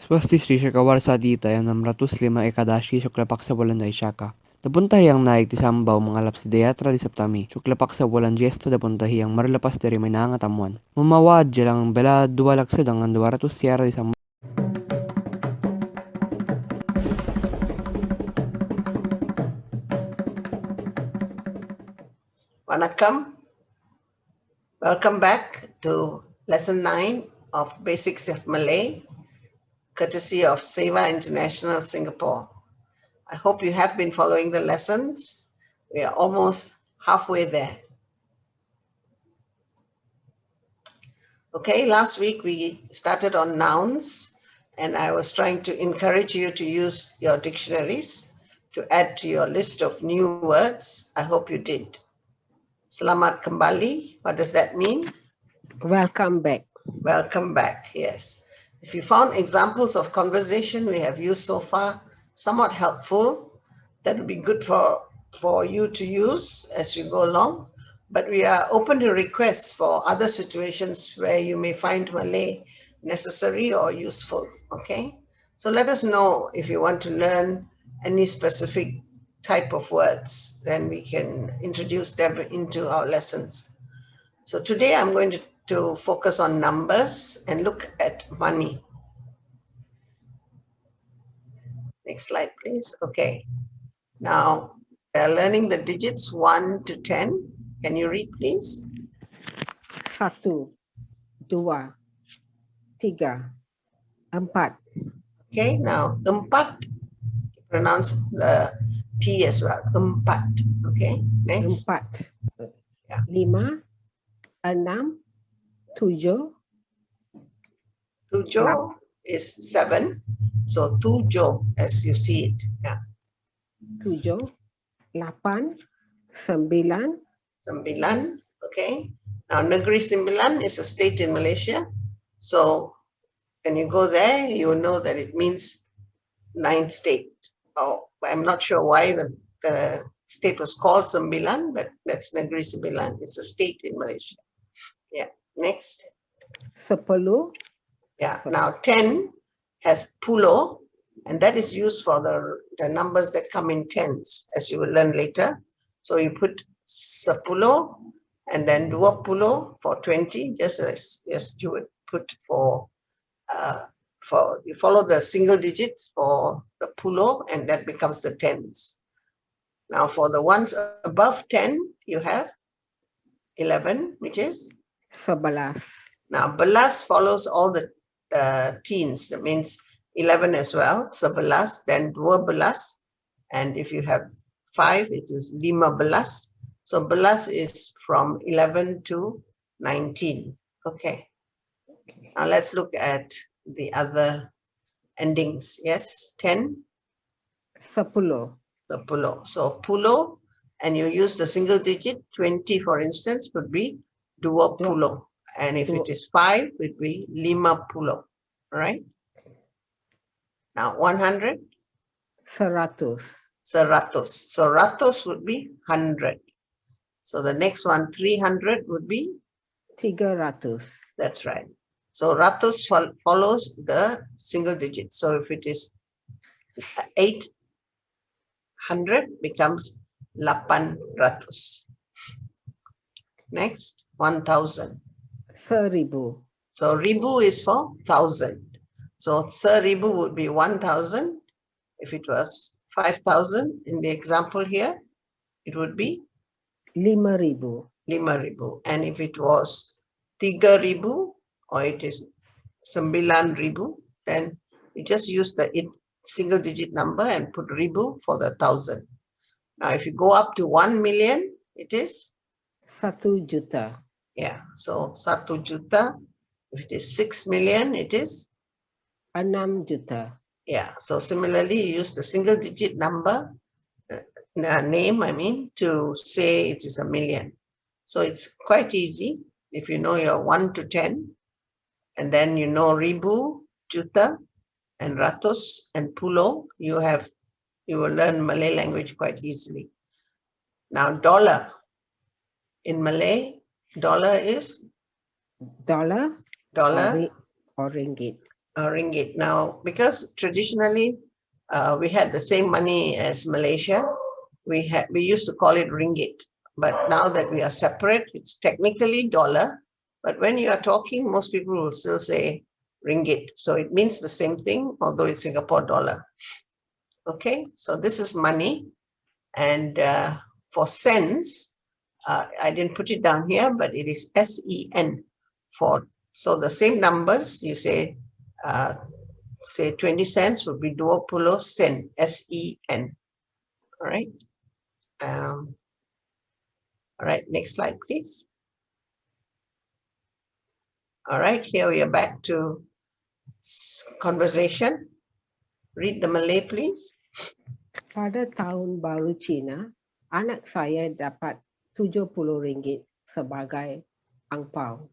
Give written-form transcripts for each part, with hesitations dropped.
Swasti Sri Shakawarsadita yanam ratus lima ekadashi Shuklapaksa bulan Daishaka. Dapuntahiyang naik ti sambaw mga lapsideyatra di Saptami. Shuklapaksa bulan Jesto dapuntahiyang marlapas dari may nangatamuan. Mamawad jalang bela dua laksadang ang 200 siyara di sambaw. Vanakkam. Welcome back to lesson 9 of Basics of Malay, courtesy of Seva International Singapore. I hope you have been following the lessons. We are almost halfway there. Okay, last week we started on nouns, and I was trying to encourage you to use your dictionaries to add to your list of new words. I hope you did. Selamat kembali. What does that mean? Welcome back. Welcome back, yes. If you found examples of conversation we have used so far somewhat helpful, that would be good for you to use as we go along. But we are open to requests for other situations where you may find Malay necessary or useful, okay? So let us know if you want to learn any specific type of words, then we can introduce them into our lessons. So today I'm going to focus on numbers and look at money. Next slide, please. Okay. Now, we're learning the digits 1 to 10. Can you read, please? 1, 2, 3, 4. Okay, now, empat, pronounce the T as well. Empat. Okay, next. 4. Yeah. 5, 6, 7. Tujuh is 7. So, tujuh, as you see it. Yeah. 7, 8, 9. Sembilan. Okay. Now, Negeri Sembilan is a state in Malaysia. So, when you go there, you will know that it means 9th state. Oh, I'm not sure why the state was called Sembilan, but that's Negeri Sembilan. It's a state in Malaysia. Yeah. Next. 10. Yeah. Now 10 has pulo, and that is used for the numbers that come in tens, as you will learn later. So you put sepuluh and then 20 for 20, just as you would put for you follow the single digits for the pulo, and that becomes the tens. Now for the ones above 10, you have 11, which is? 11. Now belas follows all the teens. That means 11 as well. Sebelas, then 12. And if you have 5, it is 15. So belas is from 11 to 19. Okay. Now let's look at the other endings. Yes, 10. 10. The pulo. So pulo, and you use the single digit, 20 for instance, would be 20. And if it is 5, it would be 50. All right. Now 100. 100. Seratus. So ratus would be 100. So the next one, 300 would be? 300. That's right. So ratus follows the single digit. So if it is 800, becomes 800. Next, 1000. 1000. So ribu is for 1000. So 1000 would be 1000. If it was 5000 in the example here, it would be 5000. 5000. And if it was 3000 or it is 9000, then you just use the single digit number and put ribu for the 1000. Now if you go up to 1 million, it is? 1 juta. Yeah, so 1 juta. If it is 6 million, it is? 6 juta. Yeah, so similarly, you use the single digit number, name, to say it is a million. So it's quite easy if you know your 1 to 10, and then you know ribu, juta, and ratus, and pulo, you will learn Malay language quite easily. Now dollar. In Malay, dollar is? Dollar Dollar. or ringgit. ringgit. Now, because traditionally we had the same money as Malaysia, we used to call it ringgit. But now that we are separate, it's technically dollar. But when you are talking, most people will still say ringgit. So it means the same thing, although it's Singapore dollar. Okay, so this is money. And for cents, I didn't put it down here, but it is SEN. So the same numbers, you say 20 cents would be 20 sen, SEN. All right. All right, next slide, please. All right, here we are back to conversation. Read the Malay, please. Pada tahun baru Cina, anak saya dapat RM70 sebagai angpau.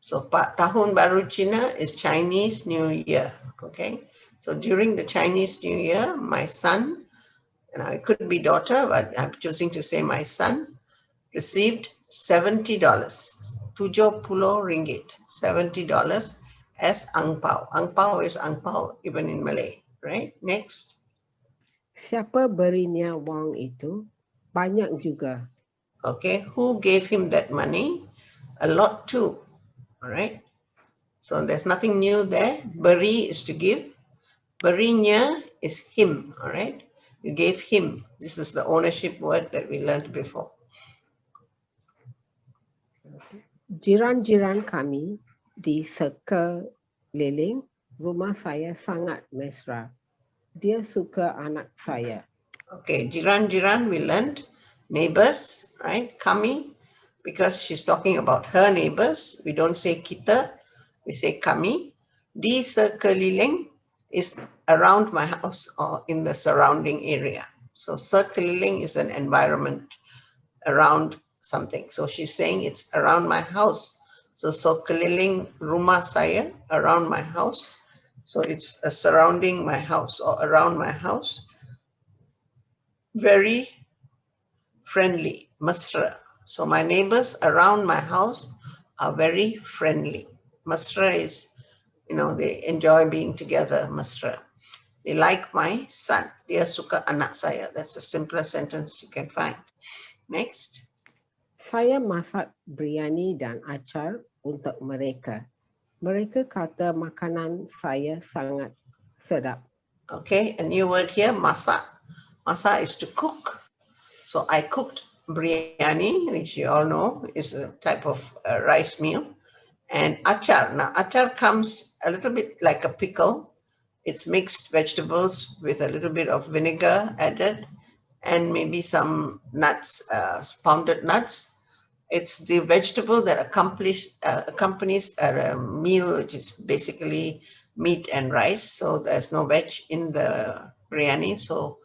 So Tahun Baru Cina is Chinese New Year. Okay, so during the Chinese New Year, my son, and it could be daughter, but I'm choosing to say my son, received $70, 70 ringgit, $70 as ang pao. Ang pao is ang pao even in Malay, right? Next. Siapa berinya wang itu? Banyak juga. Okay, who gave him that money? A lot too, all right? So there's nothing new there. Beri is to give. Berinya is him, all right? You gave him. This is the ownership word that we learned before. Jiran-jiran kami di sekeliling rumah saya sangat mesra. Dia suka anak saya. Okay, jiran we learned neighbors, right? Kami, because she's talking about her neighbors. We don't say kita, we say kami. Di sekeliling is around my house or in the surrounding area. So sekeliling is an environment around something. So she's saying it's around my house. So sekeliling rumah saya, around my house. So it's surrounding my house or around my house. Very friendly, mesra. So my neighbors around my house are very friendly. Mesra is, they enjoy being together, mesra. They like my son. Dia suka anak saya. That's the simplest sentence you can find. Next. Saya masak biryani dan acar untuk mereka. Mereka kata makanan saya sangat sedap. Okay, a new word here, masak. Masak is to cook. So I cooked biryani, which you all know is a type of rice meal. And achar. Now, achar comes a little bit like a pickle. It's mixed vegetables with a little bit of vinegar added and maybe some nuts, pounded nuts. It's the vegetable that accompanies a meal, which is basically meat and rice. So there's no veg in the biryani. So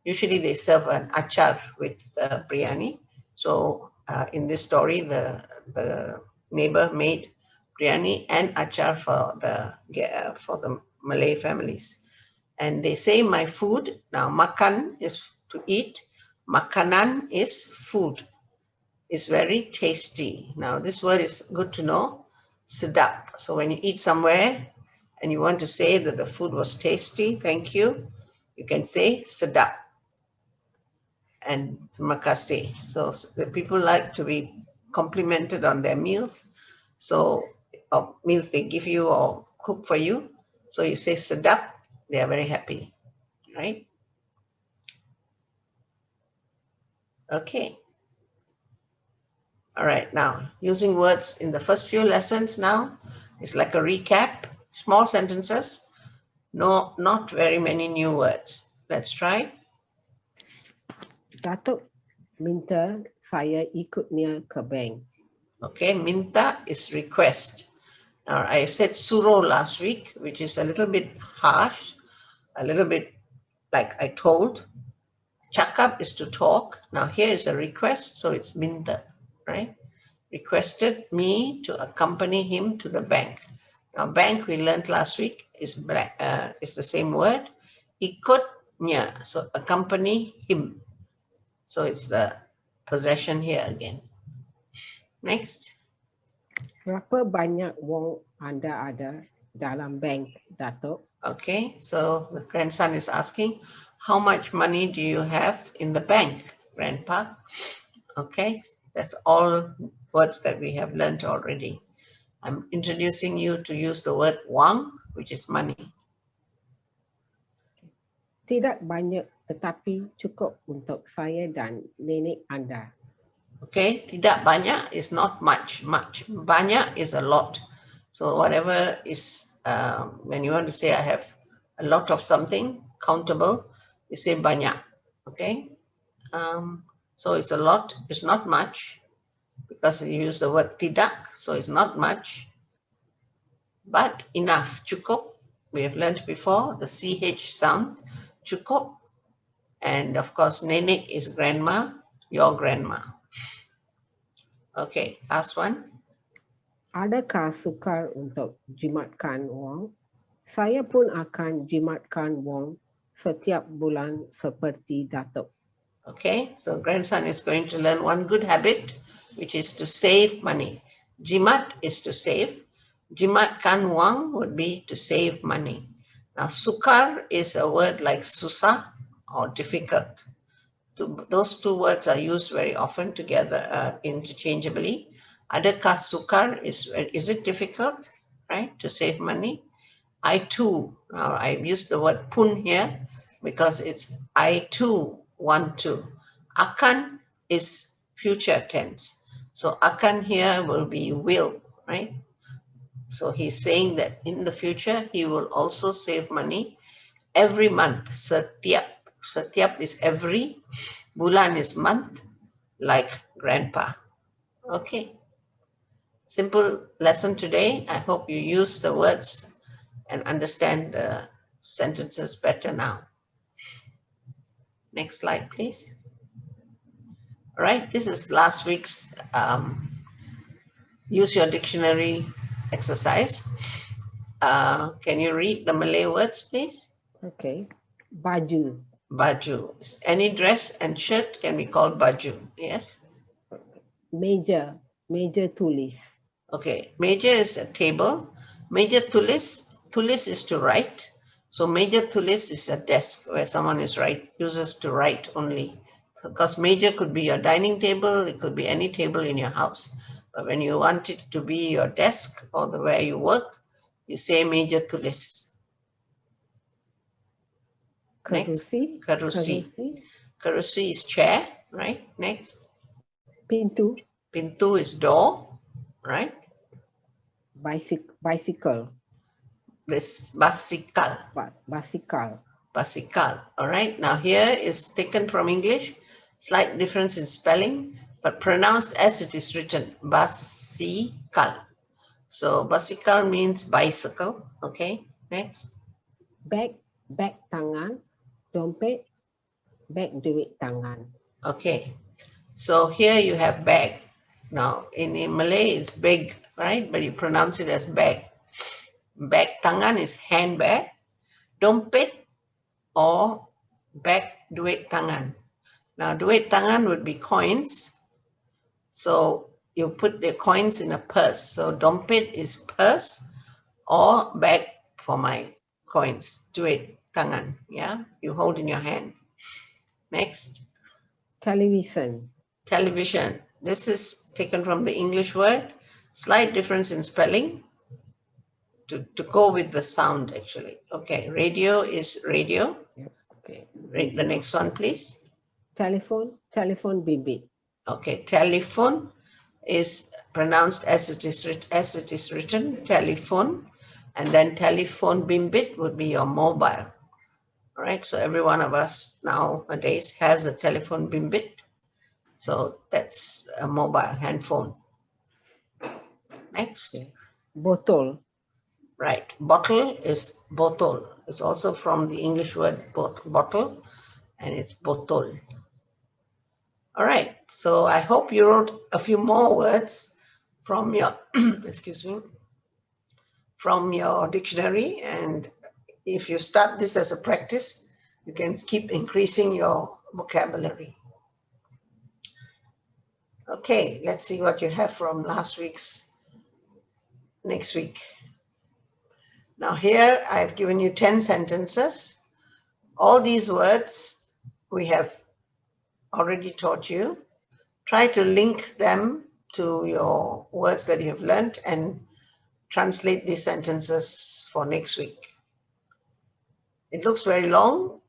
usually they serve an achar with the biryani. So in this story, the neighbor made biryani and achar for the Malay families. And they say my food. Now makan is to eat. Makanan is food. Is very tasty. Now this word is good to know. Sedap. So when you eat somewhere and you want to say that the food was tasty, thank you, you can say sedap and terima kasih. So the people like to be complimented on their meals. So meals they give you or cook for you. So you say sedap, they are very happy, right? Okay. All right, now using words in the first few lessons now, it's like a recap, small sentences, no, not very many new words. Let's try. Datuk minta saya ikutnya ke bank. Okay, minta is request. Now I said suruh last week, which is a little bit harsh, a little bit like I told. Cakap is to talk. Now here is a request, so it's minta, right? Requested me to accompany him to the bank. Now, bank we learned last week is the same word. Ikutnya, so accompany him. So it's the possession here again. Next. Berapa banyak wang anda ada? dalam bank, Datuk. Okay, so the grandson is asking, how much money do you have in the bank, Grandpa? Okay, that's all words that we have learned already. I'm introducing you to use the word wang, which is money. Tidak banyak tetapi cukup untuk saya dan nenek anda. Okay, tidak banyak is not much. Much. Banyak is a lot. So whatever is, when you want to say I have a lot of something countable, you say banyak. Okay, so it's a lot. It's not much because you use the word tidak, so it's not much, but enough. Cukup. We have learned before the ch sound. Cukup, and of course nenek is grandma, your grandma. Okay, last one. Adakah sukar untuk jimatkan wang? Saya pun akan jimatkan wang setiap bulan seperti Datuk. Okay, so grandson is going to learn one good habit, which is to save money. Jimat is to save. Jimatkan wang would be to save money. Now, sukar is a word like susah or difficult. Those two words are used very often together, interchangeably. Adakah sukar is it difficult, right, to save money? I too, now I used the word pun here because it's I too want to. Akan is future tense. So akan here will be will, right? So he's saying that in the future, he will also save money every month. Setiap. Setiap is every. Bulan is month, like grandpa. Okay. Simple lesson today. I hope you use the words and understand the sentences better now. Next slide, please. All right, this is last week's use your dictionary exercise. Can you read the Malay words, please? Okay. Baju. Baju. Any dress and shirt can be called baju. Yes? Meja. Meja tulis. Okay. Meja is a table. Meja tulis. Tulis is to write. So meja tulis is a desk where someone uses to write only. Because meja could be your dining table, it could be any table in your house. But when you want it to be your desk or where you work, you say meja tulis. Next, Kerusi. kerusi. Kerusi. Kerusi is chair, right? Next. Pintu. Pintu is door, right? Bicycle. This basikal. Basikal. Basikal. All right. Now here is taken from English. Slight difference in spelling, but pronounced as it is written. Basikal. So basikal means bicycle. Okay. Next. Bag tangan. Dompet. Bag duit tangan. Okay. So here you have bag. Now in Malay it's big, right? But you pronounce it as bag. Bag tangan is handbag. Dompet or bag duit tangan. Now duit tangan would be coins. So you put the coins in a purse. So dompet is purse or bag for my coins. Duit tangan. Yeah, you hold in your hand. Next. Television. Television. This is taken from the English word. Slight difference in spelling to go with the sound actually. Okay, radio is radio. Okay. Read the next one, please. Telephone bimbit. Okay, telephone is pronounced as it is written, telephone, and then telephone bimbit would be your mobile. All right, so every one of us nowadays has a telephone bimbit. So that's a mobile handphone. Next. Okay. Botol. Right, bottle is botol. It's also from the English word bottle, and it's botol. All right, so I hope you wrote a few more words from your, excuse me, from your dictionary. And if you start this as a practice, you can keep increasing your vocabulary. Okay, let's see what you have from last week's, next week. Now here I've given you 10 sentences. All these words we have already taught you. Try to link them to your words that you have learned and translate these sentences for next week. It looks very long,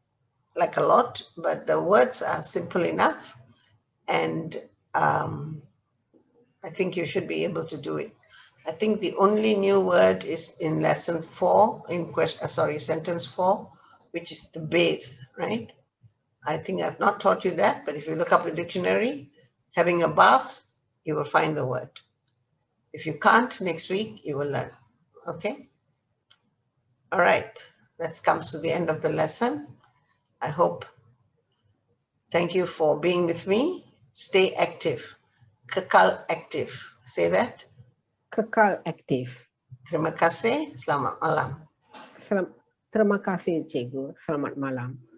like a lot, but the words are simple enough, and I think you should be able to do it. I think the only new word is in lesson 4, sentence 4, which is to bathe, right? I think I've not taught you that, but if you look up the dictionary, having a bath, you will find the word. If you can't, next week you will learn, okay? All right, that comes to the end of the lesson. I hope. Thank you for being with me. Stay active. Kekal active. Say that. Kekal aktif. Terima kasih. Selamat malam. Terima kasih, Cikgu. Selamat malam.